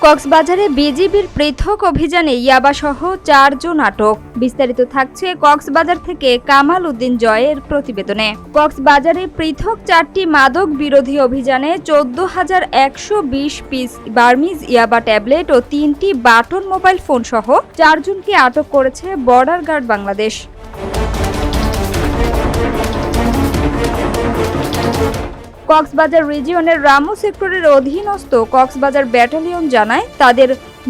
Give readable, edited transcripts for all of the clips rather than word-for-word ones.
কক্সবাজারে বিজিবির পৃথক অভিযানে ইয়াবাসহ 4 জন আটক। বিস্তারিত থাকছে কক্সবাজার থেকে কামাল উদ্দিন জয়ের প্রতিবেদনে। কক্সবাজারে পৃথক 4টি মাদক বিরোধী অভিযানে 14,120 পিস বার্মিজ ইয়াবা ট্যাবলেট ও 3টি বাটন মোবাইল ফোন সহ 4 জনকে আটক করেছে বর্ডার গার্ড বাংলাদেশ। কক্সবাজার রিজিয়নের রামু সেক্টরের অধীনস্থ কক্সবাজার ব্যাটালিয়ন জানায়, তাদের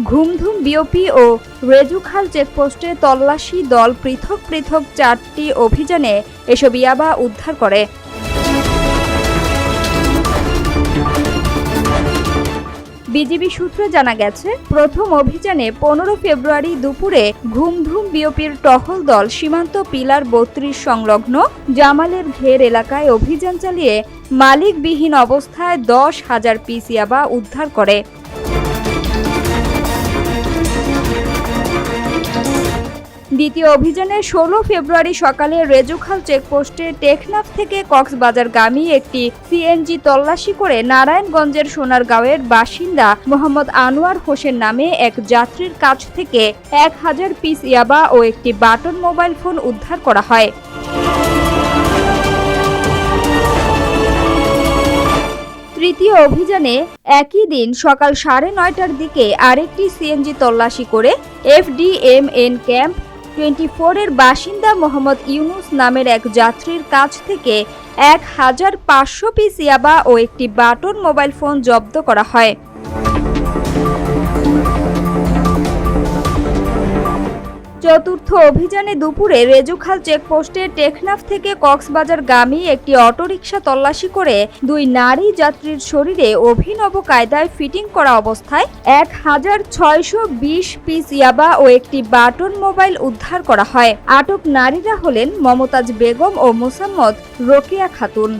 ঘুমধুম বিওপি ও রেজুখাল চেকপোস্টে তল্লাশি দল পৃথক পৃথক 4টি অভিযানে এসব ইয়াবা উদ্ধার করে। বিজিবি সূত্রে জানা গেছে, প্রথম অভিযানে 15 ফেব্রুয়ারি দুপুরে ঘুমধুম বিওপির টহল দল সীমান্ত পিলার 32 সংলগ্ন জামালের ঘের এলাকায় অভিযান চালিয়ে মালিকবিহীন অবস্থায় 10,000 পিস ইয়াবা উদ্ধার করে। দ্বিতীয় অভিযানে 16 ফেব্রুয়ারি সকালে রেজুখাল চেকপোস্টে টেকনাফ থেকে কক্সবাজারগামী একটি সিএনজি তল্লাশি করে নারায়ণগঞ্জের সোনারগাঁওয়ের বাসিন্দা মোহাম্মদ আনোয়ার হোসেন নামে এক যাত্রীর কাছ থেকে 1,000 পিস ইয়াবা ও একটি বাটন মোবাইল ফোন উদ্ধার করা হয়। তৃতীয় অভিযানে একই দিন সকাল 9:30টার দিকে আরেকটি সিএনজি তল্লাশি করে FDMN ক্যাম্প 24 এর বাসিন্দা মোহাম্মদ ইউনুস নামের এক যাত্রীর কাছ থেকে 1,500 পিস ইয়াবা ও একটি বাটন মোবাইল ফোন জব্দ করা হয়। চতুর্থ অভিযানে দুপুরে রেজুখাল চেকপোস্টে টেকনাফ থেকে কক্সবাজারগামী একটি অটোরিকশা তল্লাশি করে 2 নারী যাত্রীর শরীরে অভিনব কায়দায় ফিটিং করা অবস্থায় 1,620 পিস ইয়াবা ও একটি বাটন মোবাইল উদ্ধার করা হয়। আটক নারীরা হলেন মমতাজ বেগম ও মোসাম্মদ রোকেয়া খাতুন।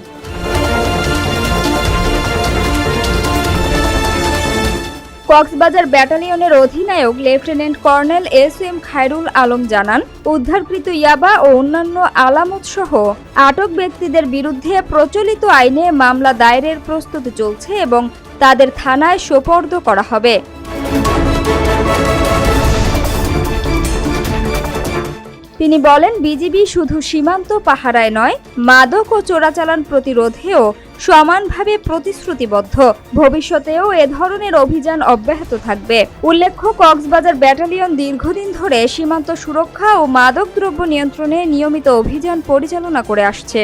কক্সবাজার ব্যাটালিয়নের অধিনায়ক lieutenant colonel SM Khairul Alam জানান, উদ্ধারকৃত ইয়াবা ও অন্যান্য আলামত সহ আটক ব্যক্তিদের বিরুদ্ধে প্রচলিত আইনে মামলা দায়েরের প্রস্তুতি চলছে এবং তাদের থানায় সোপর্দ করা হবে। তিনি বলেন, বিজিবি শুধু সীমান্ত পাহারায় নয়, মাদক ও চোরাচালান প্রতিরোধেও সমানভাবে প্রতিশ্রুতিবদ্ধ। ভবিষ্যতেও এ ধরনের অভিযান অব্যাহত থাকবে। উল্লেখ্য, কক্সবাজার ব্যাটালিয়ন দীর্ঘদিন ধরে সীমান্ত সুরক্ষা ও মাদকদ্রব্য নিয়ন্ত্রণে নিয়মিত অভিযান পরিচালনা করে আসছে।